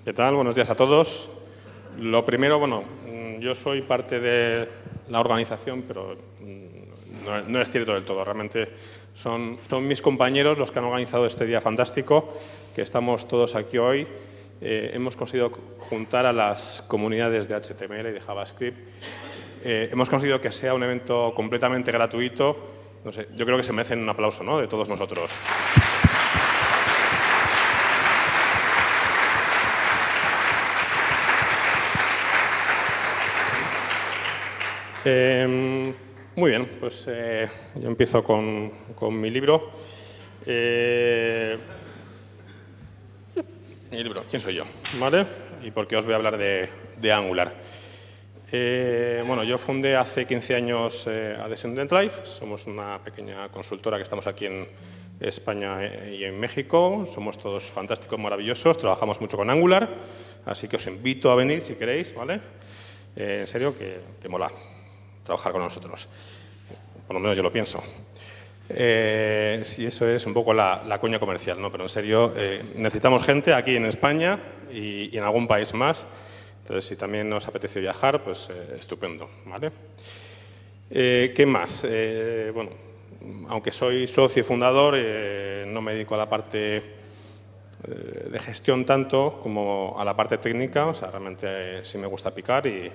¿Qué tal? Buenos días a todos. Lo primero, bueno, yo soy parte de la organización, pero no es cierto del todo. Realmente son mis compañeros los que han organizado este día fantástico, que estamos todos aquí hoy. Hemos conseguido juntar a las comunidades de HTML y de JavaScript. Hemos conseguido que sea un evento completamente gratuito. No sé, yo creo que se merecen un aplauso, ¿no?, de todos nosotros. Muy bien, pues yo empiezo con mi libro. Mi libro, ¿quién soy yo? ¿Vale? ¿Y por qué os voy a hablar de Angular? Bueno, yo fundé hace 15 años a Descendent Life. Somos una pequeña consultora que estamos aquí en España y en México. Somos todos fantásticos, maravillosos. Trabajamos mucho con Angular, así que os invito a venir si queréis, ¿vale? En serio, que mola trabajar con nosotros. Por lo menos yo lo pienso. Sí, eso es un poco la cuña comercial, ¿no? Pero en serio, necesitamos gente aquí en España y en algún país más. Entonces, si también os apetece viajar, pues estupendo, ¿vale? ¿Qué más? Bueno, aunque soy socio y fundador, no me dedico a la parte de gestión tanto como a la parte técnica. O sea, realmente sí me gusta picar y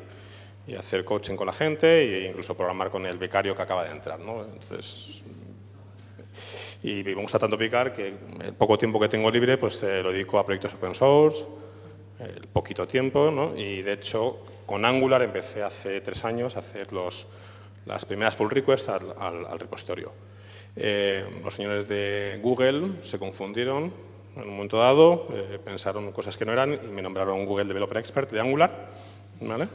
hacer coaching con la gente e incluso programar con el becario que acaba de entrar, ¿no? Entonces, y me gusta tanto picar que el poco tiempo que tengo libre pues lo dedico a proyectos open source, el poquito tiempo, ¿no? Y de hecho con Angular empecé hace 3 años a hacer las primeras pull requests al repositorio. Los señores de Google se confundieron en un momento dado, pensaron cosas que no eran y me nombraron Google Developer Expert de Angular, ¿vale?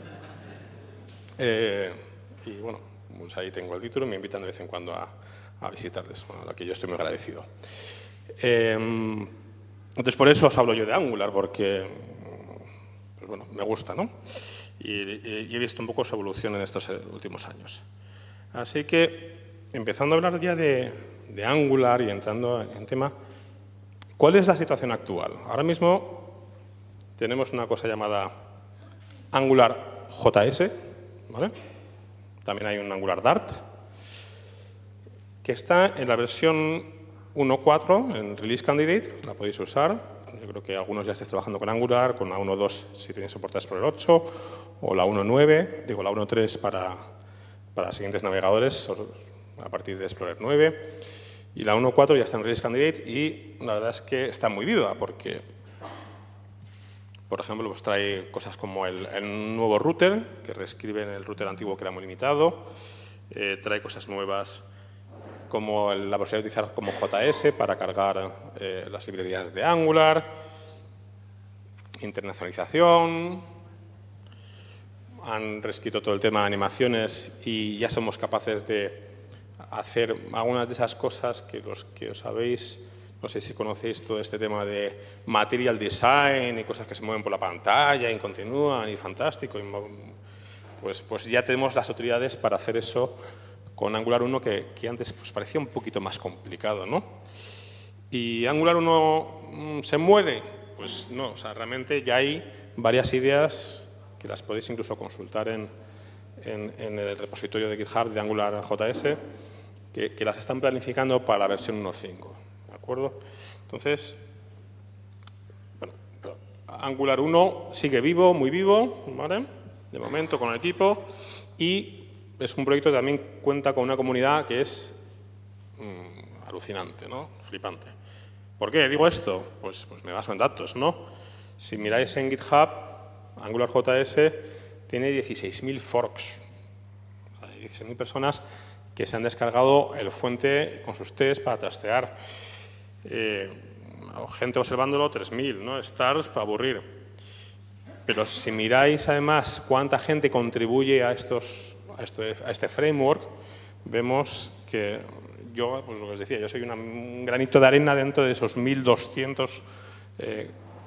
Y bueno, pues ahí tengo el título y me invitan de vez en cuando a visitarles, a la que yo estoy muy agradecido. Entonces, por eso os hablo yo de Angular, porque pues bueno, me gusta, ¿no? Y he visto un poco su evolución en estos últimos años. Así que, empezando a hablar ya de Angular y entrando en tema, ¿cuál es la situación actual? Ahora mismo tenemos una cosa llamada Angular JS, ¿vale? También hay un Angular Dart, que está en la versión 1.4, en Release Candidate, la podéis usar. Yo creo que algunos ya estáis trabajando con Angular, con la 1.2 si tenéis soporte Explorer 8, o la 1.9, digo la 1.3 para siguientes navegadores, a partir de Explorer 9. Y la 1.4 ya está en Release Candidate y la verdad es que está muy viva, porque por ejemplo, pues trae cosas como el nuevo router, que reescribe el router antiguo que era muy limitado. Trae cosas nuevas como la posibilidad de utilizar como JS para cargar las librerías de Angular. Internacionalización. Han reescrito todo el tema de animaciones y ya somos capaces de hacer algunas de esas cosas que los que os sabéis. No sé si conocéis todo este tema de material design y cosas que se mueven por la pantalla y continúan y fantástico. Pues ya tenemos las autoridades para hacer eso con Angular 1 que antes pues parecía un poquito más complicado, ¿no? ¿Y Angular 1 se muere? Pues no, o sea, realmente ya hay varias ideas que las podéis incluso consultar en el repositorio de GitHub de Angular JS que las están planificando para la versión 1.5. ¿De acuerdo? Entonces, bueno, Angular 1 sigue vivo, muy vivo, ¿vale? De momento con el equipo, y es un proyecto que también cuenta con una comunidad que es alucinante, ¿no? Flipante. ¿Por qué digo esto? Pues me baso en datos, ¿no? Si miráis en GitHub, AngularJS tiene 16.000 forks. O sea, 16.000 personas que se han descargado el fuente con sus tests para trastear. Gente observándolo, 3.000, ¿no? Stars para aburrir. Pero si miráis además cuánta gente contribuye a este framework, vemos que yo, pues lo que os decía, yo soy un granito de arena dentro de esos 1.200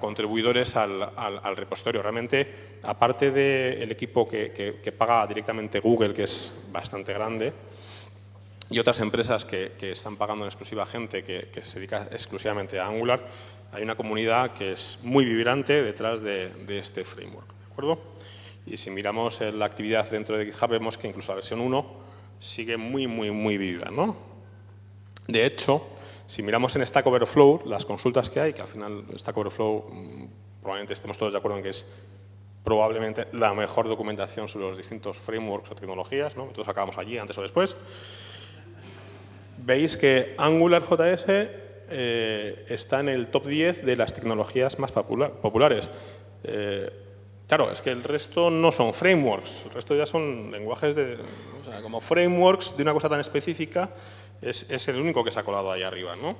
contribuidores al repositorio. Realmente, aparte del equipo que paga directamente Google, que es bastante grande, y otras empresas que están pagando en exclusiva a gente que se dedica exclusivamente a Angular, hay una comunidad que es muy vibrante detrás de este framework, ¿de acuerdo? Y si miramos la actividad dentro de GitHub, vemos que incluso la versión 1 sigue muy viva, ¿no? De hecho, si miramos en Stack Overflow, las consultas que hay, que al final Stack Overflow probablemente estemos todos de acuerdo en que es probablemente la mejor documentación sobre los distintos frameworks o tecnologías, ¿no? Todos acabamos allí, antes o después. Veis que AngularJS está en el top 10 de las tecnologías más populares. Claro, es que el resto no son frameworks, el resto ya son lenguajes o sea, como frameworks de una cosa tan específica, es el único que se ha colado ahí arriba, ¿no?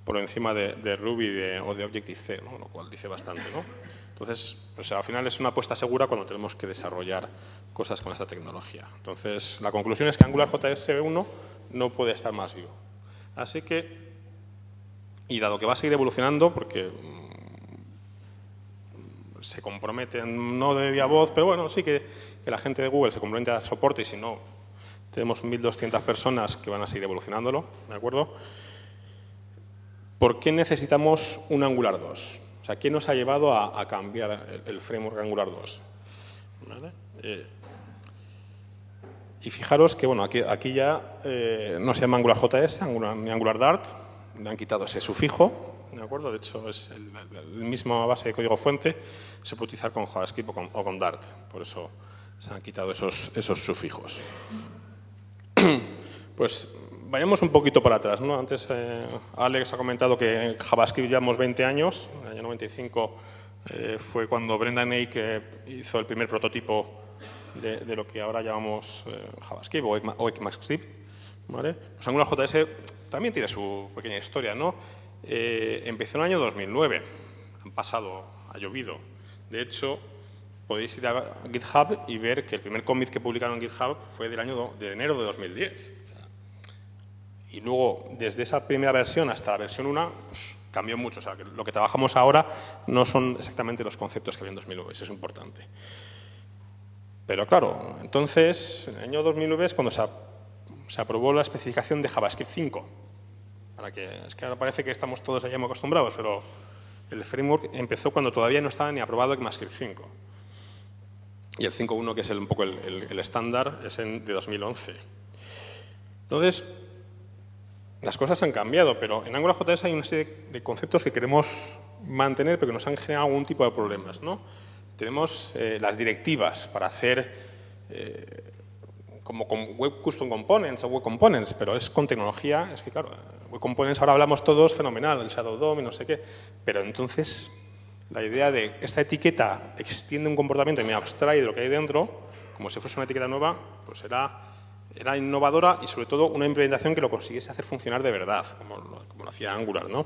Por encima de Ruby o de Objective-C, ¿no? Lo cual dice bastante, ¿no? Entonces, pues al final es una apuesta segura cuando tenemos que desarrollar cosas con esta tecnología. Entonces, la conclusión es que AngularJS 1 no puede estar más vivo. Así que, y dado que va a seguir evolucionando, porque se comprometen, no de viva voz, pero bueno, sí que la gente de Google se compromete a soporte y si no, tenemos 1.200 personas que van a seguir evolucionándolo, ¿de acuerdo? ¿Por qué necesitamos un Angular 2? O sea, ¿qué nos ha llevado a cambiar el framework Angular 2? ¿Vale? Y fijaros que, bueno, aquí ya no se llama AngularJS, ni Angular Dart, le han quitado ese sufijo, ¿de acuerdo? De hecho, es la misma base de código fuente, se puede utilizar con JavaScript o con Dart, por eso se han quitado esos sufijos. Pues vayamos un poquito para atrás, ¿no? Antes Alex ha comentado que en JavaScript llevamos 20 años, en el año 95 fue cuando Brendan Eich hizo el primer prototipo de lo que ahora llamamos JavaScript o ECMAScript, ¿vale? Pues AngularJS también tiene su pequeña historia, ¿no? Empezó en el año 2009, ha llovido. De hecho, podéis ir a GitHub y ver que el primer commit que publicaron en GitHub fue de enero de 2010. Y luego, desde esa primera versión hasta la versión 1, pues, cambió mucho. O sea, que lo que trabajamos ahora no son exactamente los conceptos que había en 2009, eso es importante. Pero claro, entonces, en el año 2009 es cuando se aprobó la especificación de JavaScript 5. Es que ahora parece que estamos todos allá muy acostumbrados, pero el framework empezó cuando todavía no estaba ni aprobado ECMAScript 5. Y el 5.1, que es un poco el estándar, es de 2011. Entonces, las cosas han cambiado, pero en AngularJS hay una serie de conceptos que queremos mantener, pero que nos han generado algún tipo de problemas, ¿no? Tenemos las directivas para hacer como con Web Custom Components o Web Components, pero es con tecnología, es que claro, Web Components ahora hablamos todos fenomenal, el Shadow DOM y no sé qué, pero entonces la idea de esta etiqueta extiende un comportamiento y me abstrae de lo que hay dentro, como si fuese una etiqueta nueva, pues era innovadora y sobre todo una implementación que lo consiguiese hacer funcionar de verdad, como lo hacía Angular, ¿no?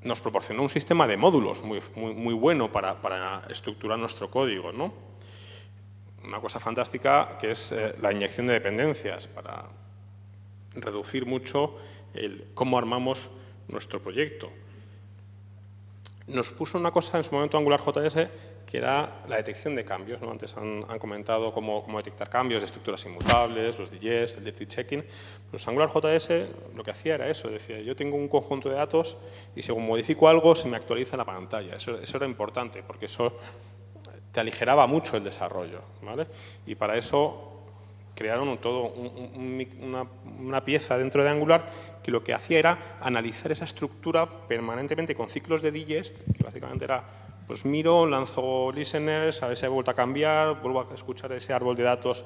Nos proporcionó un sistema de módulos muy bueno para estructurar nuestro código, ¿no? Una cosa fantástica que es la inyección de dependencias para reducir mucho cómo armamos nuestro proyecto. Nos puso una cosa en su momento AngularJS que era la detección de cambios, ¿no? Antes han comentado cómo detectar cambios de estructuras inmutables, los DJs, el dirty checking. Pues AngularJS lo que hacía era eso, decía, yo tengo un conjunto de datos y según modifico algo se me actualiza la pantalla. Eso era importante porque eso te aligeraba mucho el desarrollo, ¿vale? Y para eso crearon una pieza dentro de Angular que lo que hacía era analizar esa estructura permanentemente con ciclos de digest, que básicamente era, pues miro, lanzo listeners, a ver si ha vuelto a cambiar, vuelvo a escuchar ese árbol de datos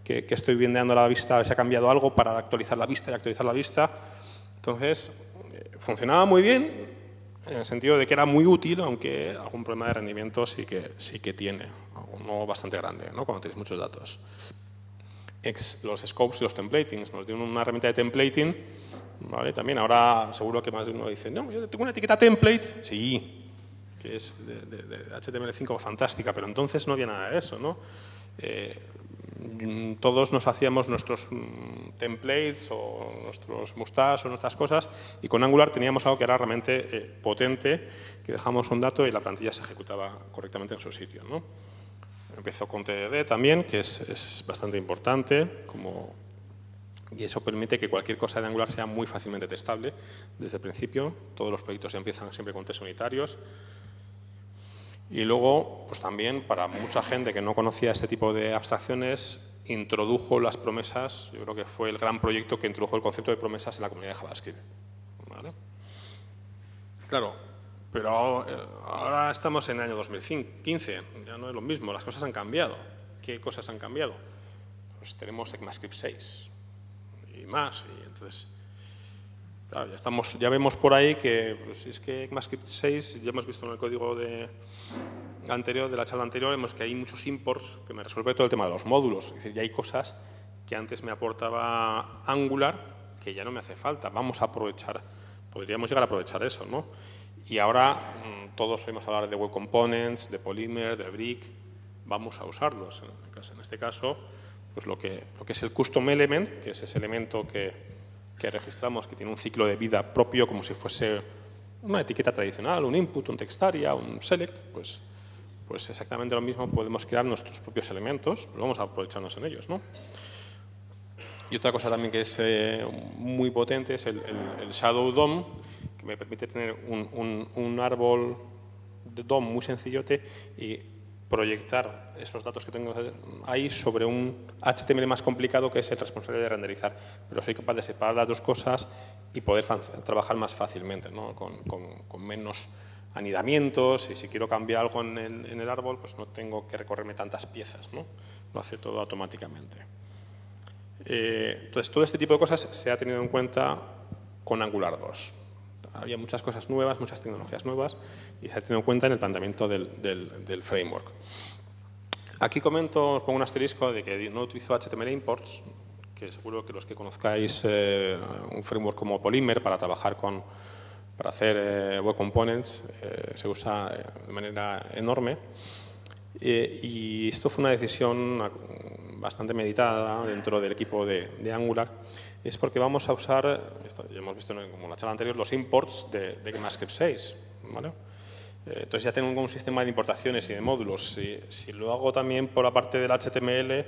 que estoy viendo a la vista, a ver si ha cambiado algo para actualizar la vista y actualizar la vista. Entonces, funcionaba muy bien, en el sentido de que era muy útil, aunque algún problema de rendimiento sí que tiene, uno bastante grande, ¿no? Cuando tienes muchos datos. Los scopes y los templatings, nos dieron una herramienta de templating, ¿vale? También ahora seguro que más de uno dice, no, yo tengo una etiqueta template, sí, que es de HTML5 fantástica, pero entonces no había nada de eso, ¿no? Todos nos hacíamos nuestros templates o nuestros mustaches o nuestras cosas y con Angular teníamos algo que era realmente potente, que dejamos un dato y la plantilla se ejecutaba correctamente en su sitio, ¿no? Empezó con TDD también, que es bastante importante como Y eso permite que cualquier cosa de Angular sea muy fácilmente testable desde el principio. Todos los proyectos ya empiezan siempre con test unitarios. Y luego, pues también, para mucha gente que no conocía este tipo de abstracciones, introdujo las promesas. Yo creo que fue el gran proyecto que introdujo el concepto de promesas en la comunidad de JavaScript. ¿Vale? Claro, pero ahora estamos en el año 2015, ya no es lo mismo, las cosas han cambiado. ¿Qué cosas han cambiado? Pues tenemos ECMAScript 6 y más, y entonces, claro, ya vemos por ahí que, pues, es que ECMAScript 6, ya hemos visto en el código de la charla anterior, vemos que hay muchos imports que me resuelve todo el tema de los módulos, es decir, ya hay cosas que antes me aportaba Angular que ya no me hace falta, vamos a aprovechar, podríamos llegar a aprovechar eso, ¿no? Y ahora todos oímos hablar de Web Components, de Polymer, de Brick, vamos a usarlos. En este caso, pues lo que es el Custom Element, que es ese elemento que registramos, que tiene un ciclo de vida propio, como si fuese una etiqueta tradicional, un input, un textaria, un select, pues exactamente lo mismo, podemos crear nuestros propios elementos, pues vamos a aprovecharnos en ellos, ¿no? Y otra cosa también que es muy potente es el Shadow DOM, que me permite tener un árbol de DOM muy sencillote y proyectar esos datos que tengo ahí sobre un HTML más complicado que es el responsable de renderizar. Pero soy capaz de separar las dos cosas y poder trabajar más fácilmente, ¿no? con menos anidamientos, y si quiero cambiar algo en el árbol, pues no tengo que recorrerme tantas piezas, ¿no? Lo hace todo automáticamente. Entonces, todo este tipo de cosas se ha tenido en cuenta con Angular 2. Había muchas cosas nuevas, muchas tecnologías nuevas, y se ha tenido en cuenta en el planteamiento del framework. Aquí os pongo un asterisco de que no utilizo HTML imports, que seguro que los que conozcáis un framework como Polymer para trabajar para hacer web components se usa de manera enorme. Y esto fue una decisión bastante meditada dentro del equipo de Angular. Es porque vamos a usar, ya hemos visto como en la charla anterior, los imports de ECMAScript 6. ¿Vale? Entonces ya tengo un sistema de importaciones y de módulos. Si lo hago también por la parte del HTML,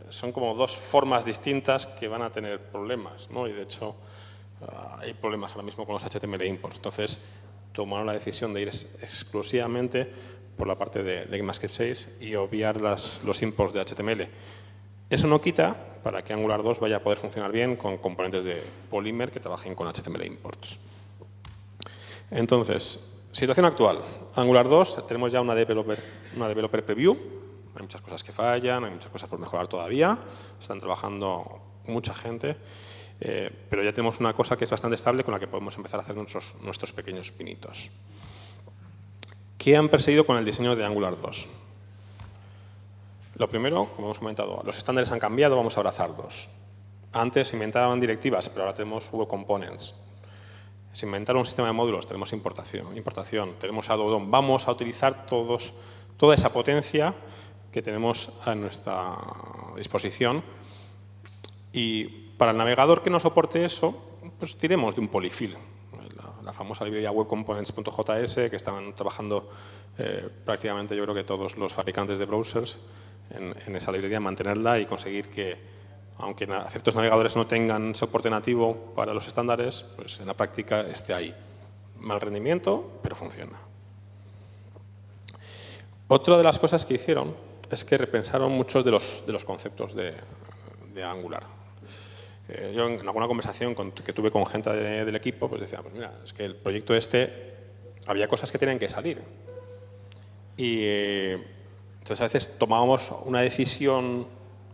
son como dos formas distintas que van a tener problemas, ¿no? Y de hecho hay problemas ahora mismo con los HTML imports. Entonces tomaron la decisión de ir exclusivamente por la parte de ECMAScript 6 y obviar los imports de HTML. Eso no quita para que Angular 2 vaya a poder funcionar bien con componentes de Polymer que trabajen con HTML imports. Entonces, situación actual. Angular 2, tenemos ya una developer preview. Hay muchas cosas que fallan, hay muchas cosas por mejorar todavía. Están trabajando mucha gente. Pero ya tenemos una cosa que es bastante estable con la que podemos empezar a hacer nuestros pequeños pinitos. ¿Qué han perseguido con el diseño de Angular 2? Lo primero, como hemos comentado, los estándares han cambiado, vamos a abrazar dos. Antes se inventaban directivas, pero ahora tenemos Web Components. Se inventaron un sistema de módulos, tenemos importación, tenemos Shadow DOM. Vamos a utilizar toda esa potencia que tenemos a nuestra disposición. Y para el navegador que no soporte eso, pues tiremos de un polyfill. La famosa librería webcomponents.js que estaban trabajando prácticamente, yo creo que todos los fabricantes de browsers en esa librería, mantenerla y conseguir que, aunque ciertos navegadores no tengan soporte nativo para los estándares, pues en la práctica esté ahí. Mal rendimiento, pero funciona. Otra de las cosas que hicieron es que repensaron muchos de los conceptos de Angular. Yo en alguna conversación que tuve con gente del equipo, pues decía, pues mira, es que el proyecto había cosas que tenían que salir. Y entonces a veces tomábamos una decisión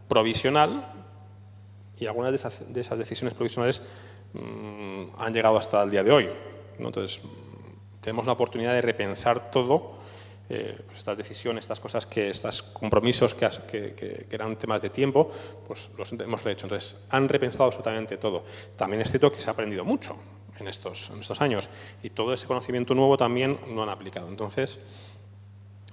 provisional y algunas de esas decisiones provisionales han llegado hasta el día de hoy, ¿no? Entonces tenemos una oportunidad de repensar todo. Pues estas decisiones, estas cosas, estos compromisos que eran temas de tiempo, pues los hemos hecho. Entonces, han repensado absolutamente todo. También es cierto que se ha aprendido mucho en estos años y todo ese conocimiento nuevo también lo han aplicado. Entonces,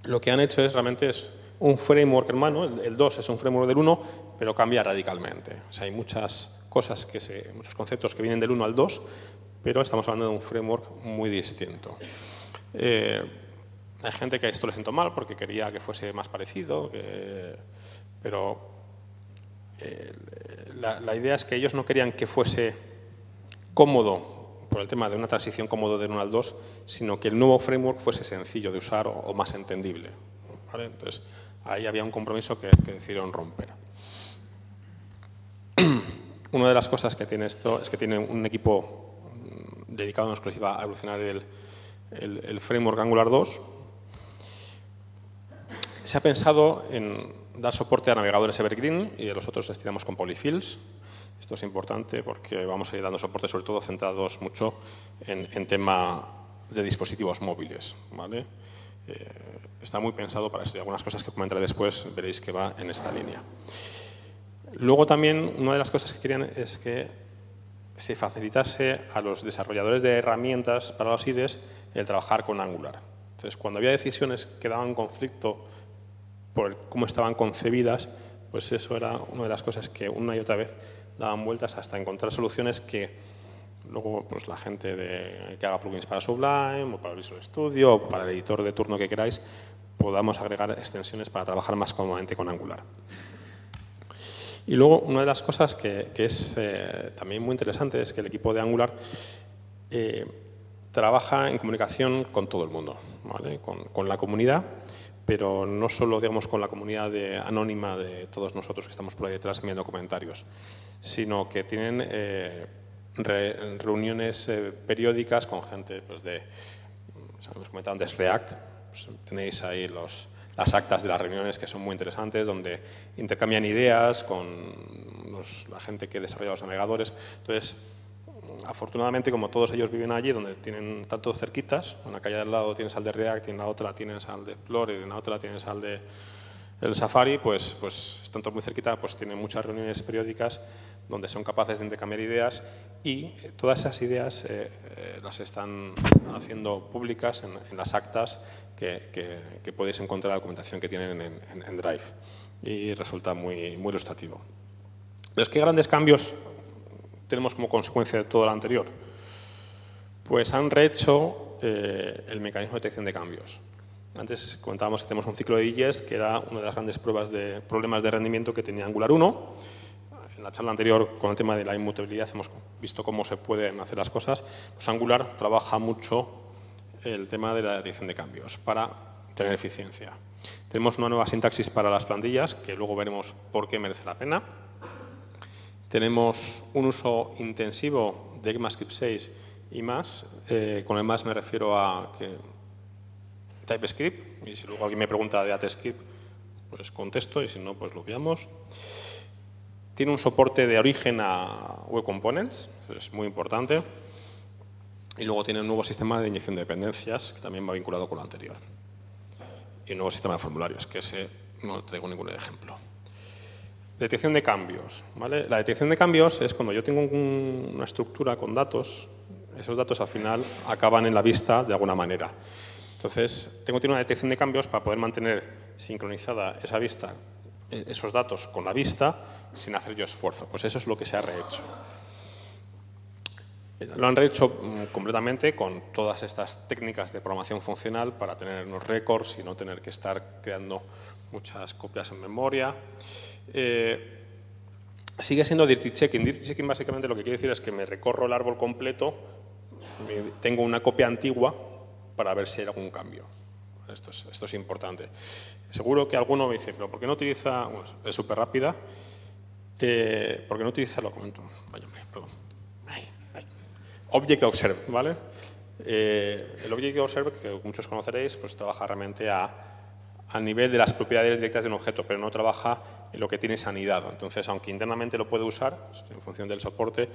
lo que han hecho realmente es un framework hermano, el 2 es un framework del 1, pero cambia radicalmente. O sea, hay muchas cosas, muchos conceptos que vienen del 1 al 2, pero estamos hablando de un framework muy distinto. Hay gente que a esto le siento mal porque quería que fuese más parecido, pero la idea es que ellos no querían que fuese cómodo por el tema de una transición cómodo del 1 al 2, sino que el nuevo framework fuese sencillo de usar o más entendible, ¿vale? Entonces, ahí había un compromiso que decidieron romper. Una de las cosas que tiene esto es que tiene un equipo dedicado en exclusiva a evolucionar el framework Angular 2. Se ha pensado en dar soporte a navegadores Evergreen y a los otros les tiramos con polyfills. Esto es importante porque vamos a ir dando soporte sobre todo centrados mucho en tema de dispositivos móviles, ¿vale? Está muy pensado para eso y algunas cosas que comentaré después veréis que va en esta línea. Luego también una de las cosas que querían es que se facilitase a los desarrolladores de herramientas para los IDEs el trabajar con Angular. Entonces, cuando había decisiones que daban conflicto por cómo estaban concebidas, pues eso era una de las cosas que una y otra vez daban vueltas hasta encontrar soluciones que luego pues, la gente que haga plugins para Sublime o para Visual Studio o para el editor de turno que queráis, podamos agregar extensiones para trabajar más cómodamente con Angular. Y luego, una de las cosas que es también muy interesante es que el equipo de Angular trabaja en comunicación con todo el mundo, ¿vale? Con la comunidad, pero no solo digamos, con la comunidad anónima de todos nosotros que estamos por ahí detrás enviando comentarios, sino que tienen reuniones periódicas con gente pues, hemos comentado antes React, pues, tenéis ahí las actas de las reuniones que son muy interesantes, donde intercambian ideas con la gente que desarrolla los navegadores. Entonces, afortunadamente, como todos ellos viven allí, donde tienen tanto cerquitas, en la calle de al lado tienes al de React, y en la otra tienes al de Explorer, y en la otra tienes al de Safari, pues tanto muy cerquita, pues tienen muchas reuniones periódicas donde son capaces de intercambiar ideas y todas esas ideas las están haciendo públicas en las actas que podéis encontrar la documentación que tienen en Drive y resulta muy ilustrativo. Pero ¿qué grandes cambios tenemos como consecuencia de todo lo anterior? Pues han rehecho el mecanismo de detección de cambios. Antes comentábamos que tenemos un ciclo de digest que era una de las grandes pruebas de problemas de rendimiento que tenía Angular 1. En la charla anterior, con el tema de la inmutabilidad, hemos visto cómo se pueden hacer las cosas. Pues Angular trabaja mucho el tema de la detección de cambios para tener eficiencia. Tenemos una nueva sintaxis para las plantillas, que luego veremos por qué merece la pena. Tenemos un uso intensivo de ECMAScript 6 y más. Con el más me refiero a que TypeScript, y si luego alguien me pregunta de ATScript, pues contesto, y si no, pues lo obviamos. Tiene un soporte de origen a Web Components, es muy importante. Y luego tiene un nuevo sistema de inyección de dependencias, que también va vinculado con lo anterior. Y un nuevo sistema de formularios, que ese no traigo ningún ejemplo. Detección de cambios, ¿vale? La detección de cambios es cuando yo tengo una estructura con datos, esos datos al final acaban en la vista de alguna manera. Entonces, tengo que tener una detección de cambios para poder mantener sincronizada esa vista, esos datos con la vista, sin hacer yo esfuerzo. Pues eso es lo que se ha rehecho. Lo han rehecho completamente con todas estas técnicas de programación funcional para tener unos récords y no tener que estar creando muchas copias en memoria. Sigue siendo dirty checking. Dirty checking básicamente lo que quiere decir es que me recorro el árbol completo, tengo una copia antigua para ver si hay algún cambio. Esto es importante. Seguro que alguno me dice, pero ¿por qué no utiliza? Bueno, es súper rápida. ¿Por qué no utiliza? Lo comento. Vaya, perdón. Object Observe, ¿vale? El Object Observe, que muchos conoceréis, pues trabaja realmente a nivel de las propiedades directas de un objeto, pero no trabaja en lo que tiene sanidad. Entonces, aunque internamente lo puede usar, en función del soporte,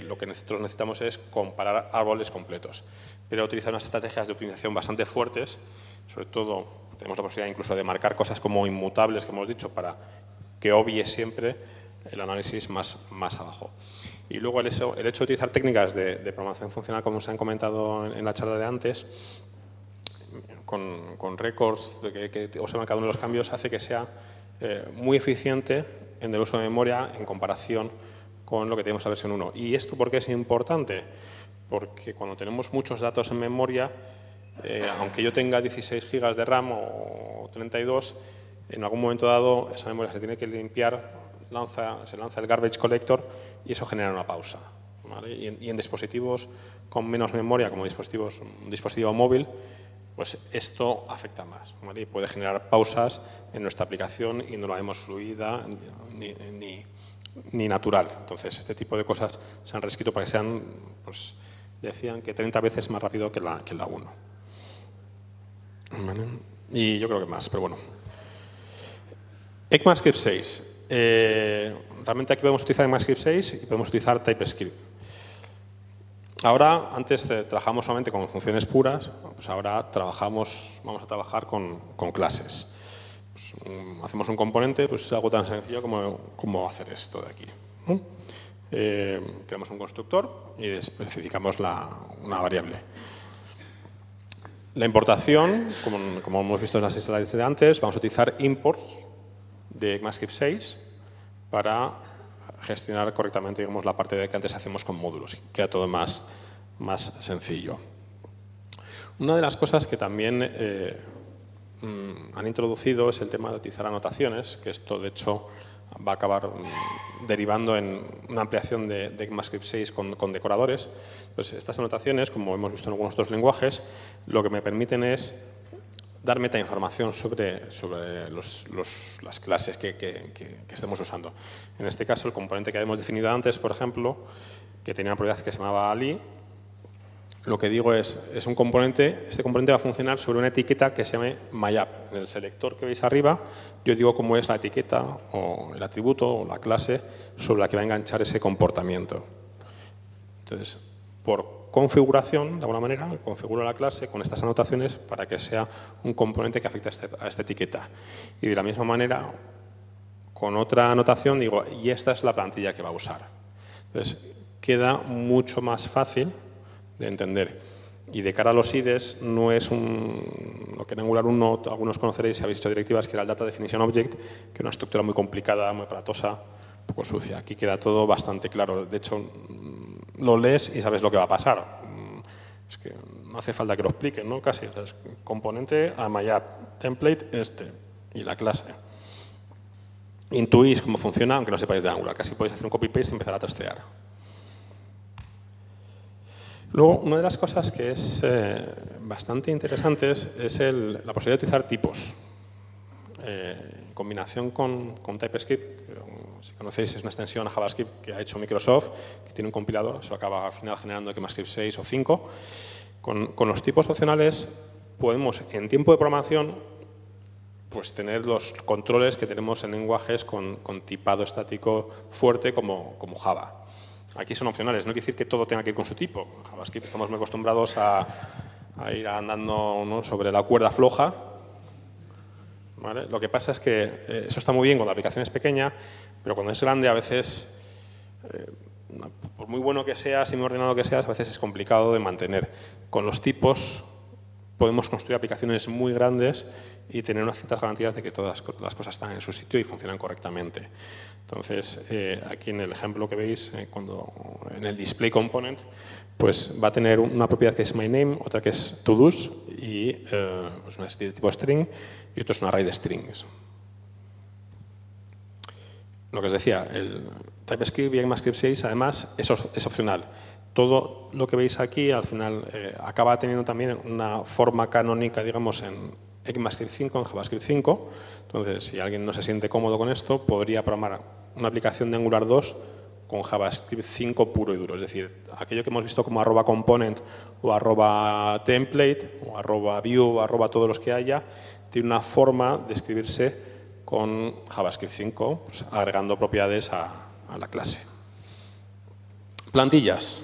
lo que nosotros necesitamos es comparar árboles completos. Pero utiliza unas estrategias de optimización bastante fuertes, sobre todo tenemos la posibilidad incluso de marcar cosas como inmutables, que hemos dicho, para que obvie siempre el análisis más abajo. Y luego el hecho de utilizar técnicas de programación funcional, como se han comentado en la charla de antes, con records que observan cada uno de los cambios, hace que sea muy eficiente en el uso de memoria en comparación con lo que tenemos en la versión 1. ¿Y esto por qué es importante? Porque cuando tenemos muchos datos en memoria, aunque yo tenga 16 GB de RAM o 32, en algún momento dado esa memoria se tiene que limpiar se lanza el garbage collector y eso genera una pausa, ¿vale? Y en dispositivos con menos memoria, como un dispositivo móvil, pues esto afecta más, ¿vale? Y puede generar pausas en nuestra aplicación y no la vemos fluida ni natural. Entonces, este tipo de cosas se han reescrito para que sean, pues, decían que 30 veces más rápido que la 1. ¿Vale? Y yo creo que más, pero bueno. ECMAScript 6. Realmente aquí podemos utilizar ECMAScript 6 y podemos utilizar TypeScript. Ahora, antes trabajamos solamente con funciones puras, pues ahora vamos a trabajar con clases. Pues, hacemos un componente, pues es algo tan sencillo como hacer esto de aquí, ¿no? Creamos un constructor y especificamos una variable. La importación, como hemos visto en las slides de antes, vamos a utilizar imports de ECMAScript 6 para gestionar correctamente, digamos, la parte que antes hacemos con módulos. Queda todo más sencillo. Una de las cosas que también han introducido es el tema de utilizar anotaciones, que esto, de hecho, va a acabar derivando en una ampliación de ECMAScript 6 con decoradores. Pues estas anotaciones, como hemos visto en algunos otros lenguajes, lo que me permiten es dar metainformación sobre las clases que estemos usando. En este caso, el componente que habíamos definido antes, por ejemplo, que tenía una propiedad que se llamaba ali, lo que digo es un componente, este componente va a funcionar sobre una etiqueta que se llame myApp. En el selector que veis arriba, yo digo cómo es la etiqueta o el atributo o la clase sobre la que va a enganchar ese comportamiento. Entonces, por configuración, de alguna manera, configuro la clase con estas anotaciones para que sea un componente que afecte a esta etiqueta. Y de la misma manera, con otra anotación, digo, y esta es la plantilla que va a usar. Entonces, queda mucho más fácil de entender. Y de cara a los IDEs, no es lo que en Angular 1 algunos conoceréis si habéis hecho directivas, que era el Data Definition Object, que es una estructura muy complicada, muy aparatosa, un poco sucia. Aquí queda todo bastante claro. De hecho, lo lees y sabes lo que va a pasar. Es que no hace falta que lo expliquen, ¿no? Casi. O sea, es componente a myApp, template y la clase. Intuís cómo funciona, aunque no sepáis de Angular. Casi podéis hacer un copy-paste y empezar a trastear. Luego, una de las cosas que es bastante interesante es la posibilidad de utilizar tipos. En combinación con TypeScript, que, si conocéis, es una extensión a JavaScript que ha hecho Microsoft, que tiene un compilador, eso acaba al final generando ECMAScript 6 o 5. Con los tipos opcionales podemos, en tiempo de programación, pues tener los controles que tenemos en lenguajes con tipado estático fuerte como Java. Aquí son opcionales, no quiere decir que todo tenga que ir con su tipo. En JavaScript estamos muy acostumbrados a ir andando, ¿no?, sobre la cuerda floja, ¿vale? Lo que pasa es que eso está muy bien cuando la aplicación es pequeña, pero cuando es grande a veces, por muy bueno que seas y muy ordenado que seas, a veces es complicado de mantener. Con los tipos podemos construir aplicaciones muy grandes y tener unas ciertas garantías de que todas las cosas están en su sitio y funcionan correctamente. Entonces, aquí en el ejemplo que veis, en el display component, pues va a tener una propiedad que es myName, otra que es toDo's y pues una de tipo string y otro es un array de strings. Lo que os decía, el TypeScript y ECMAScript 6 además es opcional. Todo lo que veis aquí al final acaba teniendo también una forma canónica, digamos, en ECMAScript 5, en JavaScript 5. Entonces, si alguien no se siente cómodo con esto, podría programar una aplicación de Angular 2 con JavaScript 5 puro y duro. Es decir, aquello que hemos visto como @component o @template o @view o todos los que haya, tiene una forma de escribirse con JavaScript 5, pues, agregando propiedades a la clase. Plantillas.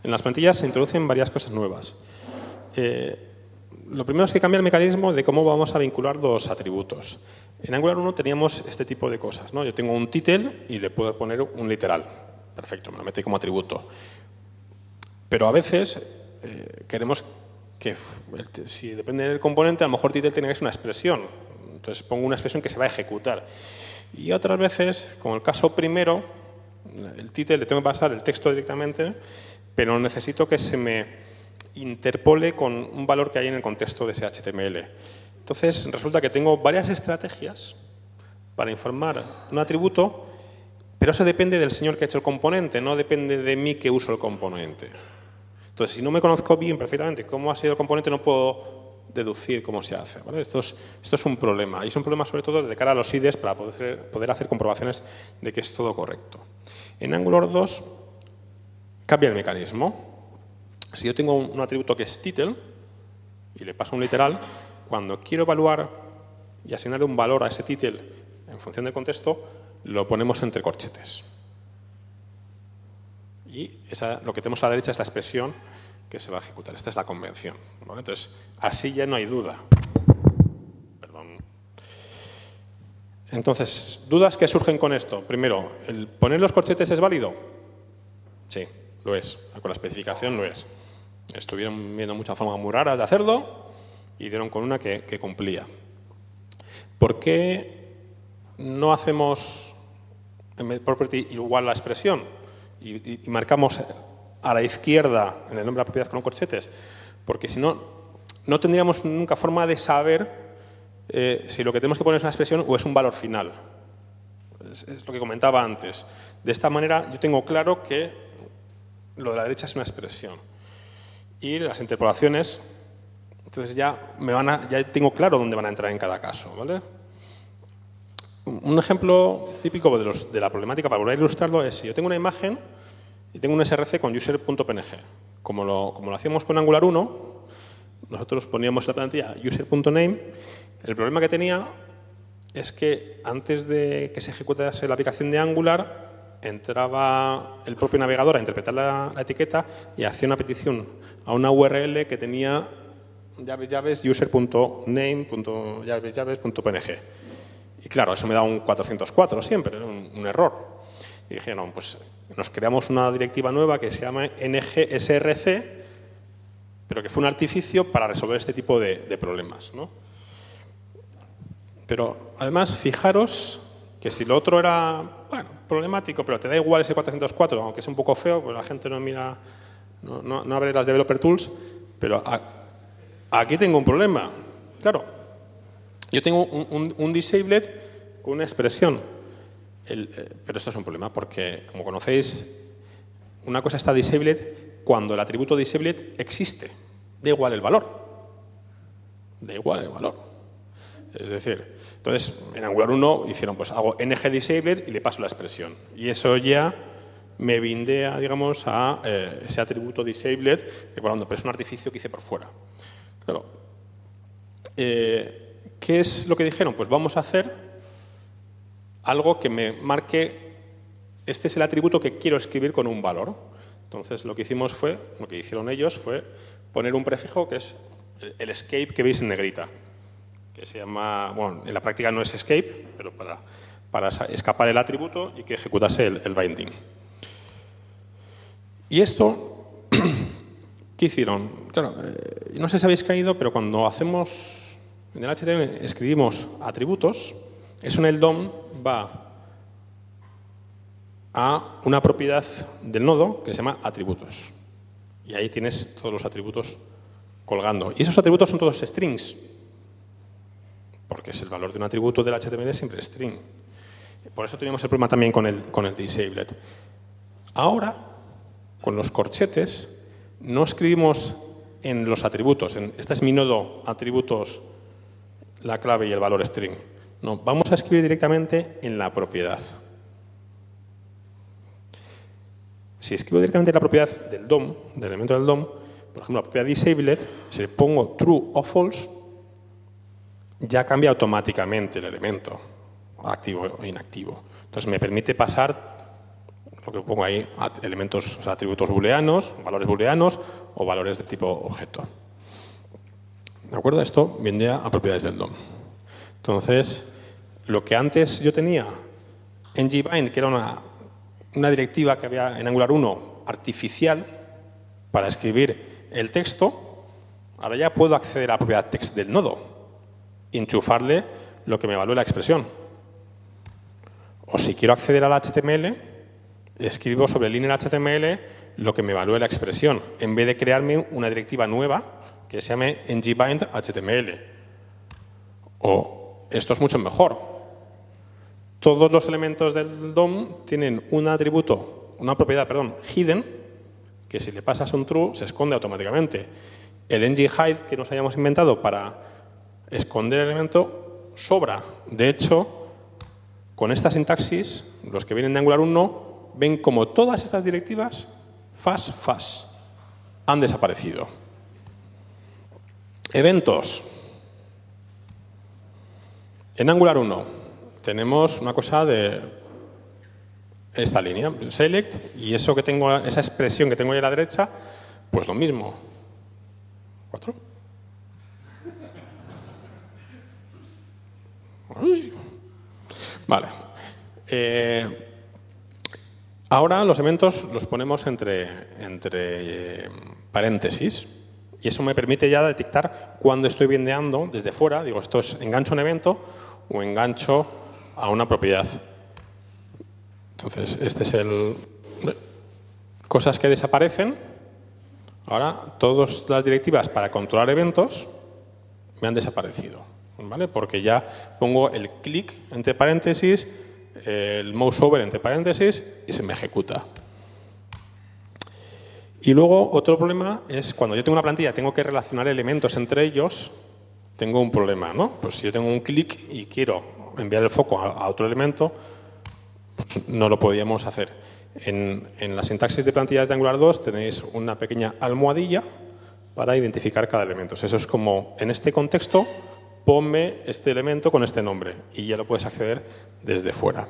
En las plantillas se introducen varias cosas nuevas. Lo primero es que cambia el mecanismo de cómo vamos a vincular los atributos. En Angular 1 teníamos este tipo de cosas, ¿no? Yo tengo un title y le puedo poner un literal. Perfecto, me lo mete como atributo. Pero a veces queremos que, si depende del componente, a lo mejor title tiene que ser una expresión. Entonces pongo una expresión que se va a ejecutar. Y otras veces, como el caso primero, el title le tengo que pasar el texto directamente, pero necesito que se me interpole con un valor que hay en el contexto de ese HTML. Entonces, resulta que tengo varias estrategias para informar un atributo Pero eso depende del señor que ha hecho el componente, no depende de mí que uso el componente. Entonces, si no me conozco bien perfectamente cómo ha sido el componente, no puedo deducir cómo se hace, ¿vale? Esto es un problema. Y es un problema sobre todo de cara a los IDEs para poder hacer comprobaciones de que es todo correcto. En Angular 2 cambia el mecanismo. Si yo tengo un atributo que es title y le paso un literal, cuando quiero evaluar y asignarle un valor a ese title en función del contexto, lo ponemos entre corchetes. Y lo que tenemos a la derecha es la expresión que se va a ejecutar. Esta es la convención, ¿vale? Entonces, así ya no hay duda. Perdón. Entonces, ¿dudas que surgen con esto? Primero, ¿el poner los corchetes es válido? Sí, lo es. Con la especificación lo es. Estuvieron viendo muchas formas muy raras de hacerlo y dieron con una que cumplía. ¿Por qué no hacemos en property igual la expresión y marcamos a la izquierda en el nombre de la propiedad con corchetes? Porque si no, no tendríamos nunca forma de saber si lo que tenemos que poner es una expresión o es un valor final. Es lo que comentaba antes. De esta manera yo tengo claro que lo de la derecha es una expresión. Y las interpolaciones, entonces ya tengo claro dónde van a entrar en cada caso, ¿vale? Un ejemplo típico de la problemática, para volver a ilustrarlo, es si yo tengo una imagen y tengo un src con user.png. Como lo hacíamos con Angular 1, nosotros poníamos la plantilla user.name. El problema que tenía es que antes de que se ejecutase la aplicación de Angular, entraba el propio navegador a interpretar la etiqueta y hacía una petición a una URL que tenía llaves user.name.llaves.png. Y claro, eso me da un 404 siempre, un error. Y dije, no, pues nos creamos una directiva nueva que se llama NGSRC, pero que fue un artificio para resolver este tipo de problemas, ¿no? Pero además, fijaros que si lo otro era, bueno, problemático, pero te da igual ese 404, aunque es un poco feo, pues la gente no mira, no abre las Developer Tools, pero aquí tengo un problema. Claro. Yo tengo un disabled con una expresión, pero esto es un problema porque, como conocéis, una cosa está disabled cuando el atributo disabled existe. Da igual el valor. Da igual el valor. Es decir, entonces, en Angular 1 hicieron, pues hago ngDisabled y le paso la expresión. Y eso ya me bindea, digamos, a ese atributo disabled, pero es un artificio que hice por fuera. Claro. ¿Qué es lo que dijeron? Pues vamos a hacer algo que me marque, este es el atributo que quiero escribir con un valor. Entonces, lo que hicieron ellos fue poner un prefijo que es el escape que veis en negrita, que se llama, bueno, en la práctica no es escape, pero para escapar el atributo y que ejecutase el binding. Y esto, ¿qué hicieron? Claro, no sé si habéis caído, pero cuando hacemos en el HTML escribimos atributos, eso en el DOM va a una propiedad del nodo que se llama atributos. Y ahí tienes todos los atributos colgando. Y esos atributos son todos strings, porque es el valor de un atributo del HTML siempre string. Por eso teníamos el problema también con el disabled. Ahora, con los corchetes, no escribimos en los atributos. Este es mi nodo atributos, la clave y el valor string. No, vamos a escribir directamente en la propiedad. Si escribo directamente en la propiedad del DOM, del elemento del DOM, por ejemplo, la propiedad disabled, si le pongo true o false, ya cambia automáticamente el elemento, activo o inactivo. Entonces me permite pasar lo que pongo ahí, elementos, o sea, atributos booleanos, valores booleanos o valores de tipo objeto. ¿De acuerdo? Esto vendría a propiedades del DOM. Entonces, lo que antes yo tenía en ngbind, que era una directiva que había en Angular 1 artificial para escribir el texto, ahora ya puedo acceder a la propiedad text del nodo y enchufarle lo que me evalúe la expresión. O si quiero acceder al HTML, escribo sobre linear HTML lo que me evalúe la expresión, en vez de crearme una directiva nueva que se llame ngbind HTML. O esto es mucho mejor. Todos los elementos del DOM tienen una propiedad, hidden, que si le pasas un true se esconde automáticamente. El ng-hide que nos hayamos inventado para esconder el elemento sobra. De hecho, con esta sintaxis, los que vienen de Angular 1 ven como todas estas directivas fas han desaparecido. Eventos. En Angular 1 tenemos una cosa de esta línea, select, y eso que tengo, esa expresión que tengo ahí a la derecha, pues lo mismo. 4. Vale. Ahora los eventos los ponemos entre paréntesis y eso me permite ya detectar cuando estoy bindeando desde fuera. Digo, esto es engancho a un evento o engancho a una propiedad. Entonces, este es el... Cosas que desaparecen. Ahora, todas las directivas para controlar eventos me han desaparecido, ¿vale? Porque ya pongo el click entre paréntesis, el mouse over entre paréntesis y se me ejecuta. Y luego, otro problema es cuando yo tengo una plantilla, tengo que relacionar elementos entre ellos, tengo un problema, ¿no? Pues si yo tengo un click y quiero enviar el foco a otro elemento, pues no lo podíamos hacer. En la sintaxis de plantillas de Angular 2 tenéis una pequeña almohadilla para identificar cada elemento. Eso es como, en este contexto, ponme este elemento con este nombre y ya lo puedes acceder desde fuera.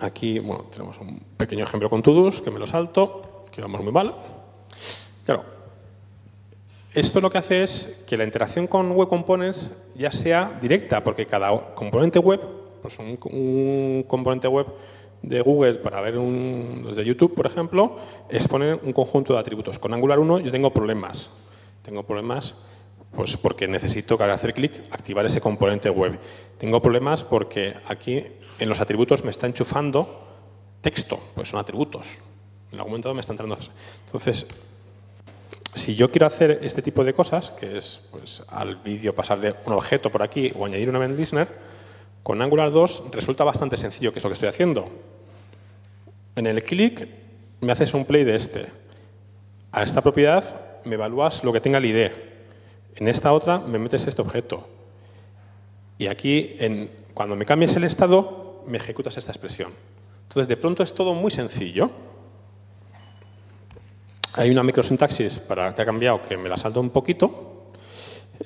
Aquí, bueno, tenemos un pequeño ejemplo con todos, que me lo salto, que vamos muy mal. Claro, esto lo que hace es que la interacción con Web Components ya sea directa, porque cada componente web, pues un componente web de Google para ver los de YouTube, por ejemplo, es poner un conjunto de atributos. Con Angular 1 yo tengo problemas. Tengo problemas pues porque necesito, al hacer clic, activar ese componente web. Tengo problemas porque aquí en los atributos me está enchufando texto, pues son atributos. En algún momento me está entrando. Entonces, si yo quiero hacer este tipo de cosas, que es pues, al vídeo pasarle un objeto por aquí o añadir un event listener, con Angular 2 resulta bastante sencillo, que es lo que estoy haciendo. En el click me haces un play de este. A esta propiedad me evalúas lo que tenga el ID. En esta otra me metes este objeto. Y aquí, cuando me cambies el estado, me ejecutas esta expresión. Entonces, de pronto es todo muy sencillo. Hay una microsintaxis que ha cambiado, que me la salto un poquito.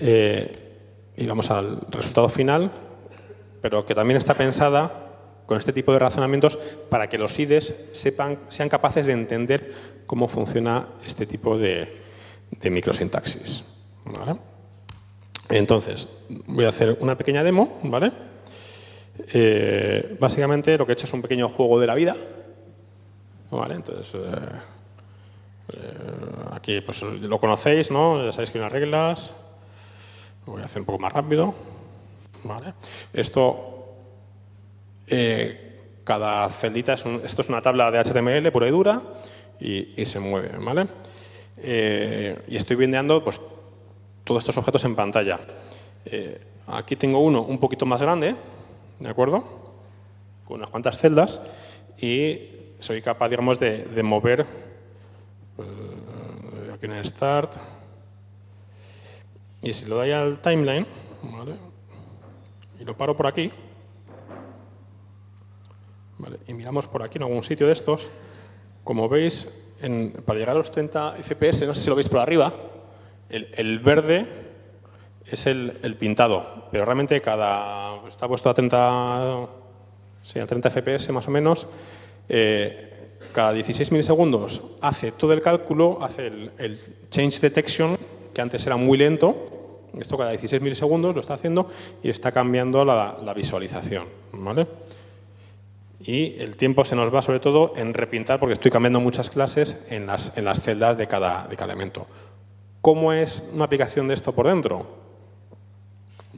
Y vamos al resultado final, pero que también está pensada con este tipo de razonamientos para que los IDEs sean capaces de entender cómo funciona este tipo de microsintaxis. ¿Vale? Entonces, voy a hacer una pequeña demo, ¿vale? Básicamente lo que he hecho es un pequeño juego de la vida. ¿Vale? Entonces, aquí pues, lo conocéis, ¿no? Ya sabéis que hay unas reglas. Lo voy a hacer un poco más rápido. ¿Vale? Esto... cada celdita esto es una tabla de HTML pura y dura y se mueve, ¿vale? Y estoy bindeando pues, todos estos objetos en pantalla. Aquí tengo uno un poquito más grande, ¿de acuerdo? Con unas cuantas celdas y soy capaz, digamos, de mover aquí en el Start. Y si lo doy al timeline, ¿vale? Y lo paro por aquí, vale, y miramos por aquí en algún sitio de estos, como veis, para llegar a los 30 FPS, no sé si lo veis por arriba, el verde es el pintado, pero realmente está puesto a 30 FPS más o menos. Cada 16 milisegundos hace todo el cálculo, hace el change detection, que antes era muy lento. Esto cada 16 milisegundos lo está haciendo y está cambiando la visualización, ¿vale? Y el tiempo se nos va sobre todo en repintar, porque estoy cambiando muchas clases en las celdas de cada elemento. ¿Cómo es una aplicación de esto por dentro?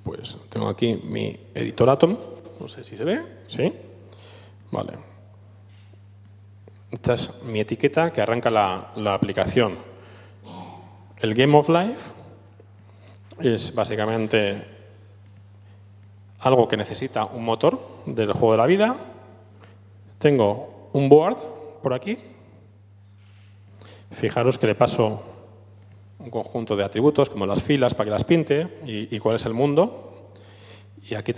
Pues tengo aquí mi editor Atom, no sé si se ve, ¿sí? Vale. Esta es mi etiqueta que arranca la aplicación. El Game of Life es básicamente algo que necesita un motor del juego de la vida. Tengo un board por aquí. Fijaros que le paso un conjunto de atributos, como las filas, para que las pinte, y cuál es el mundo. Y aquí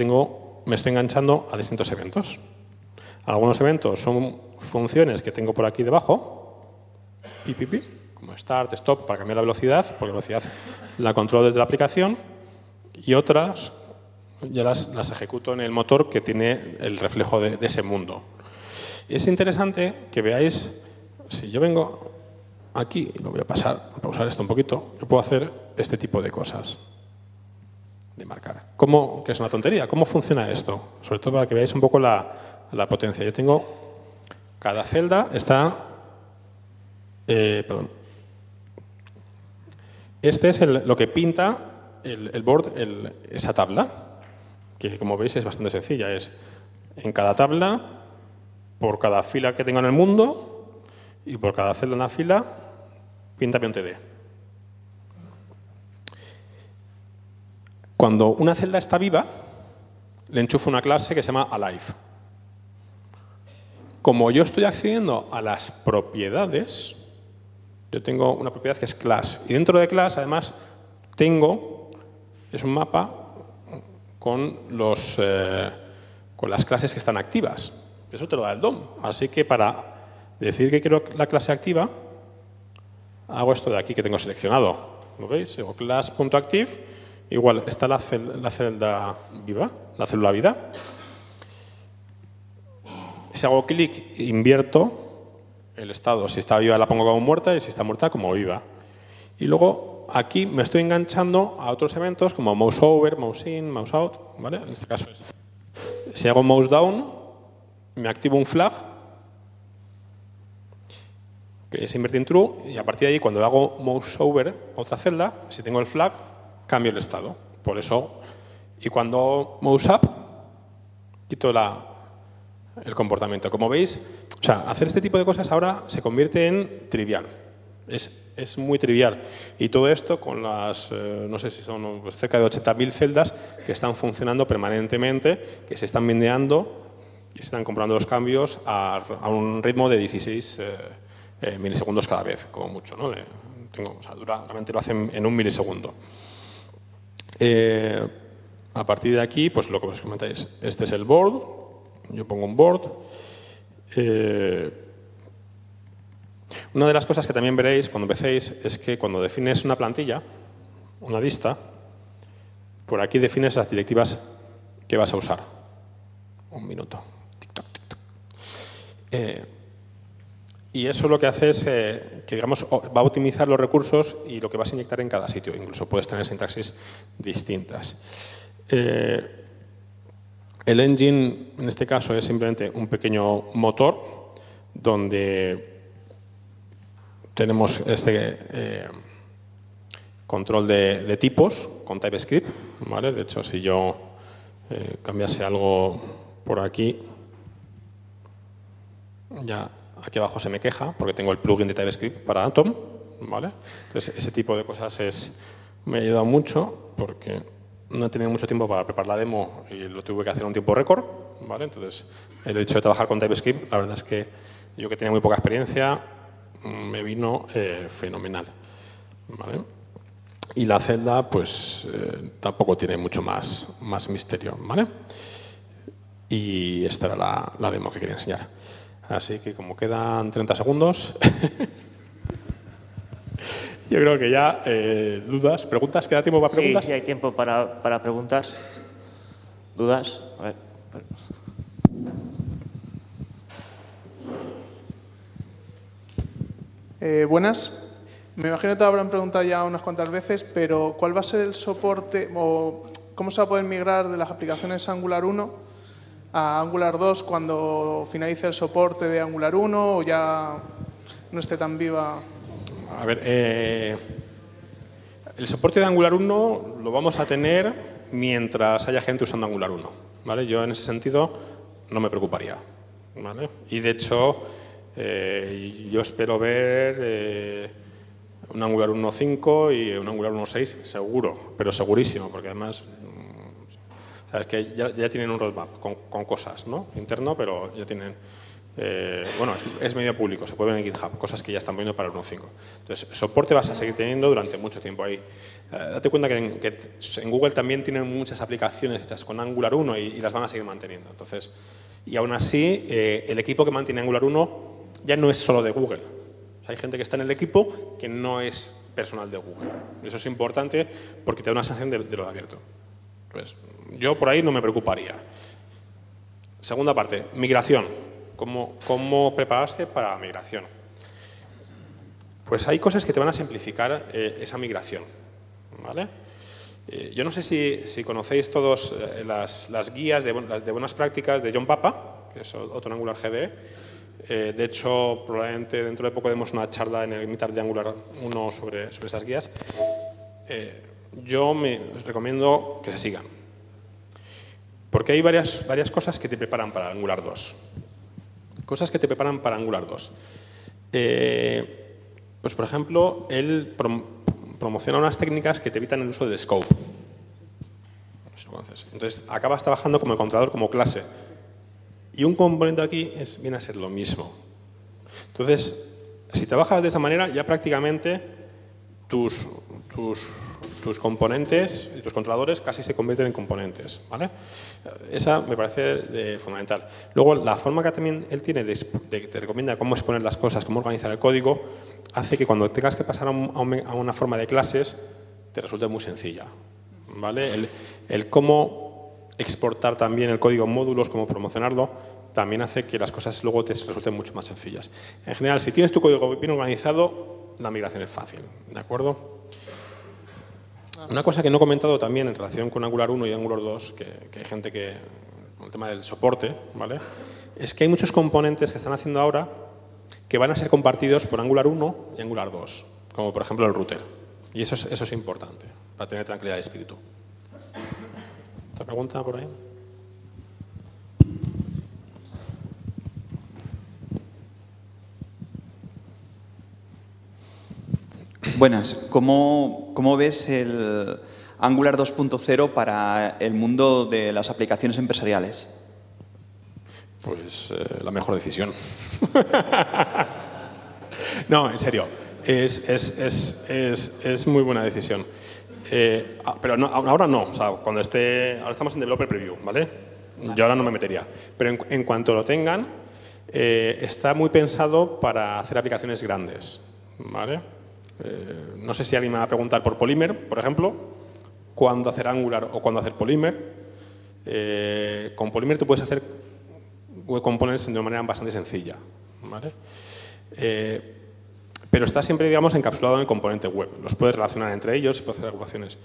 me estoy enganchando a distintos eventos. Algunos eventos son funciones que tengo por aquí debajo, como start, stop, para cambiar la velocidad, porque la velocidad la controlo desde la aplicación, y otras ya las ejecuto en el motor que tiene el reflejo de ese mundo. Es interesante que veáis, si yo vengo aquí, lo voy a pausar esto un poquito, yo puedo hacer este tipo de cosas, de marcar. Que es una tontería. ¿Cómo funciona esto? Sobre todo para que veáis un poco la potencia. Yo tengo, cada celda está, perdón. Este es lo que pinta el board, esa tabla, que como veis es bastante sencilla. Es en cada tabla, por cada fila que tengo en el mundo y por cada celda en la fila, píntame un TD. Cuando una celda está viva, le enchufo una clase que se llama Alive. Como yo estoy accediendo a las propiedades, yo tengo una propiedad que es class. Y dentro de class, además, es un mapa con las clases que están activas. Eso te lo da el DOM. Así que para decir que quiero la clase activa, hago esto de aquí que tengo seleccionado. ¿Lo veis? Digo class.active. Igual, está la celda viva, la célula vida. Si hago clic, invierto el estado. Si está viva la pongo como muerta y si está muerta como viva. Y luego aquí me estoy enganchando a otros eventos como mouse over, mouse in, mouse out. ¿Vale? En este caso si hago mouse down, me activo un flag que es invertir en true y a partir de ahí cuando hago mouse over a otra celda, si tengo el flag, cambio el estado. Por eso, y cuando mouse up, quito el comportamiento. Como veis, o sea, hacer este tipo de cosas ahora se convierte en trivial. Es muy trivial. Y todo esto con las, no sé si son pues, cerca de 80.000 celdas que están funcionando permanentemente, que se están mindeando y se están comprando los cambios a un ritmo de 16 milisegundos cada vez, como mucho, ¿no? Realmente lo hacen en un milisegundo. A partir de aquí, pues lo que os comentáis, este es el board, yo pongo un board. Una de las cosas que también veréis cuando empecéis es que cuando defines una plantilla, una lista, por aquí defines las directivas que vas a usar. Un minuto. Tic-toc, tic-toc. Y eso lo que hace es que digamos, va a optimizar los recursos y lo que vas a inyectar en cada sitio. Incluso puedes tener sintaxis distintas. El engine, en este caso, es simplemente un pequeño motor donde tenemos este control de tipos con TypeScript. ¿Vale? De hecho, si yo cambiase algo por aquí, ya aquí abajo se me queja porque tengo el plugin de TypeScript para Atom. ¿Vale? Entonces, ese tipo de cosas me ha ayudado mucho porque no he tenido mucho tiempo para preparar la demo y lo tuve que hacer en un tiempo récord. ¿Vale? Entonces, el hecho de trabajar con TypeScript, la verdad es que yo que tenía muy poca experiencia, me vino fenomenal. ¿Vale? Y la celda, pues, tampoco tiene mucho más misterio. ¿Vale? Y esta era la demo que quería enseñar. Así que como quedan 30 segundos, yo creo que ya dudas, preguntas, ¿queda tiempo para preguntas? Sí, hay tiempo para preguntas. ¿Dudas? A ver. Buenas. Me imagino que te habrán preguntado ya unas cuantas veces, pero ¿cuál va a ser el soporte o cómo se va a poder migrar de las aplicaciones Angular 1 a Angular 2 cuando finalice el soporte de Angular 1 o ya no esté tan viva? A ver, el soporte de Angular 1 lo vamos a tener mientras haya gente usando Angular 1. ¿Vale? Yo en ese sentido no me preocuparía. ¿Vale? Y de hecho, yo espero ver un Angular 1.5 y un Angular 1.6 seguro, pero segurísimo, porque además sea, es que ya tienen un roadmap con cosas, ¿no? Interno, pero ya tienen... bueno, es medio público, se puede ver en GitHub, cosas que ya están poniendo para el 1.5. Entonces, soporte vas a seguir teniendo durante mucho tiempo ahí. Date cuenta que en Google también tienen muchas aplicaciones hechas con Angular 1 y las van a seguir manteniendo. Entonces, y aún así, el equipo que mantiene Angular 1 ya no es solo de Google. O sea, hay gente que está en el equipo que no es personal de Google. Eso es importante porque te da una sensación de lo de abierto. Pues, yo por ahí no me preocuparía. Segunda parte, migración. ¿Cómo prepararse para la migración? Pues hay cosas que te van a simplificar esa migración, ¿vale? Yo no sé si conocéis todos las guías de buenas prácticas de John Papa, que es otro Angular GDE. De hecho, probablemente dentro de poco demos una charla en el Meetup de Angular 1 sobre esas guías. Yo os recomiendo que se sigan, porque hay varias cosas que te preparan para Angular 2. Cosas que te preparan para Angular 2. Pues, por ejemplo, él promociona unas técnicas que te evitan el uso de scope. Entonces, acabas trabajando como el controlador, como clase. Y un componente aquí viene a ser lo mismo. Entonces, si trabajas de esa manera, ya prácticamente tus componentes y tus controladores casi se convierten en componentes, ¿vale? Esa me parece fundamental. Luego, la forma que también él tiene te recomienda cómo exponer las cosas, cómo organizar el código, hace que cuando tengas que pasar a una forma de clases te resulte muy sencilla, ¿vale? El cómo exportar también el código en módulos, cómo promocionarlo, también hace que las cosas luego te resulten mucho más sencillas. En general, si tienes tu código bien organizado, la migración es fácil, ¿de acuerdo? Una cosa que no he comentado también en relación con Angular 1 y Angular 2, que hay gente que, con el tema del soporte, ¿vale? Es que hay muchos componentes que están haciendo ahora que van a ser compartidos por Angular 1 y Angular 2, como por ejemplo el router. Y eso es importante, para tener tranquilidad de espíritu. ¿Otra pregunta por ahí? Buenas. ¿Cómo ves el Angular 2.0 para el mundo de las aplicaciones empresariales? Pues la mejor decisión. No, en serio. Es muy buena decisión. Pero no, ahora no. O sea, ahora estamos en Developer Preview, ¿vale? Yo ahora no me metería. Pero en cuanto lo tengan, está muy pensado para hacer aplicaciones grandes, ¿vale? No sé si alguien me va a preguntar por Polymer, por ejemplo, cuándo hacer Angular o cuándo hacer Polymer. Con Polymer tú puedes hacer web components de una manera bastante sencilla, ¿vale? Pero está siempre, digamos, encapsulado en el componente web. Los puedes relacionar entre ellos y puedes hacer agrupaciones.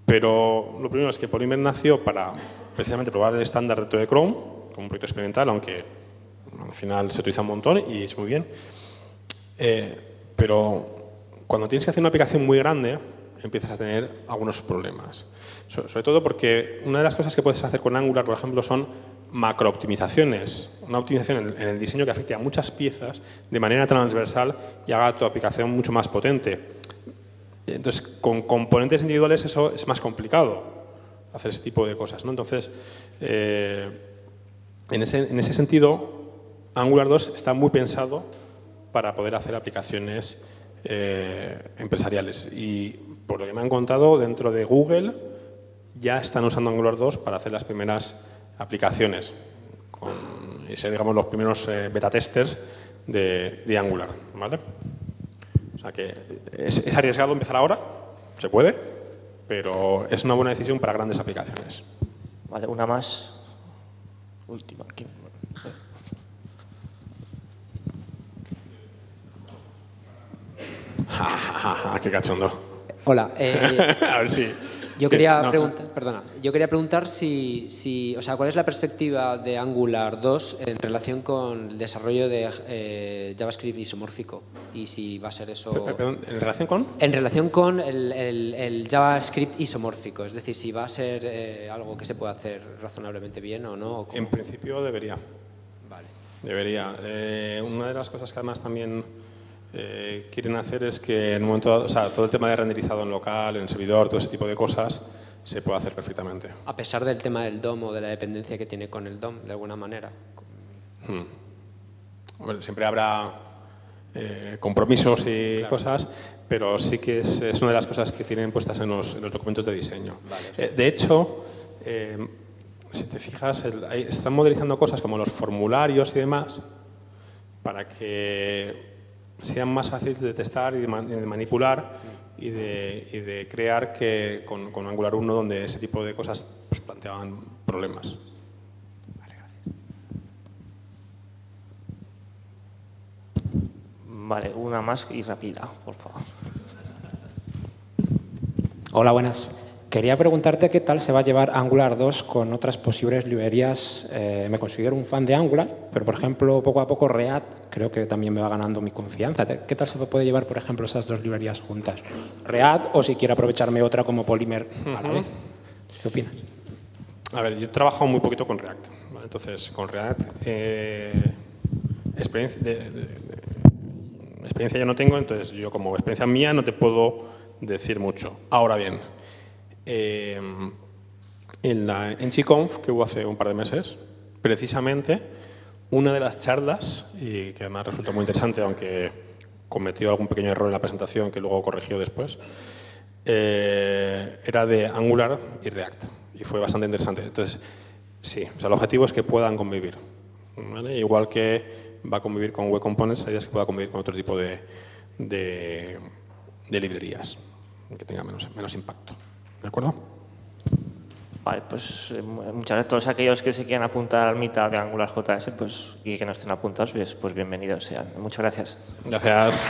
Pero lo primero es que Polymer nació para precisamente probar el estándar dentro de Chrome, como un proyecto experimental, aunque al final se utiliza un montón y es muy bien. Pero cuando tienes que hacer una aplicación muy grande, empiezas a tener algunos problemas. Sobre todo porque una de las cosas que puedes hacer con Angular, por ejemplo, son macrooptimizaciones. Una optimización en el diseño que afecte a muchas piezas de manera transversal y haga tu aplicación mucho más potente. Entonces, con componentes individuales eso es más complicado, hacer ese tipo de cosas, ¿no? Entonces, en ese sentido, Angular 2 está muy pensado para poder hacer aplicaciones empresariales. Y por lo que me han contado, dentro de Google ya están usando Angular 2 para hacer las primeras aplicaciones y ser, digamos, los primeros beta testers de Angular, ¿vale? O sea que es arriesgado empezar ahora, se puede, pero es una buena decisión para grandes aplicaciones. Vale, una más. Última. Aquí. ¡Qué cachondo! Hola. A ver si... Yo quería preguntar o sea, ¿cuál es la perspectiva de Angular 2 en relación con el desarrollo de JavaScript isomórfico? Y si va a ser eso... Perdón, ¿en relación con? En relación con el JavaScript isomórfico, es decir, si va a ser algo que se puede hacer razonablemente bien o no. En principio debería. Vale. Debería. Una de las cosas que además también quieren hacer es que en un momento dado, o sea, todo el tema de renderizado en local, en servidor, todo ese tipo de cosas, se puede hacer perfectamente. A pesar del tema del DOM o de la dependencia que tiene con el DOM, de alguna manera. Bueno, siempre habrá compromisos y cosas, pero sí que es una de las cosas que tienen puestas en los documentos de diseño. Vale, de hecho, si te fijas, están modelizando cosas como los formularios y demás para que sean más fáciles de testar y de manipular y de crear que con Angular 1, donde ese tipo de cosas pues, planteaban problemas. Vale, gracias. Vale, una más y rápida, por favor. Hola, buenas. Quería preguntarte qué tal se va a llevar Angular 2 con otras posibles librerías. Me considero un fan de Angular, pero, por ejemplo, poco a poco React creo que también me va ganando mi confianza. ¿Qué tal se puede llevar, por ejemplo, esas dos librerías juntas? React o si quiero aprovecharme otra como Polymer a la vez. ¿Qué opinas? A ver, yo he trabajado muy poquito con React. ¿Vale? Entonces, con React, experiencia yo no tengo, entonces yo como experiencia mía no te puedo decir mucho. Ahora bien, en la NGConf que hubo hace un par de meses, precisamente una de las charlas, y que además resultó muy interesante, aunque cometió algún pequeño error en la presentación que luego corrigió después, era de Angular y React, y fue bastante interesante. Entonces, sí, o sea, el objetivo es que puedan convivir, ¿vale? Igual que va a convivir con Web Components, la idea es que pueda convivir con otro tipo de librerías, que tenga menos impacto. ¿De acuerdo? Vale, pues muchas gracias a todos aquellos que se quieran apuntar al Meetup de Angular JS pues, y que no estén apuntados, pues bienvenidos sean. Muchas gracias. Gracias.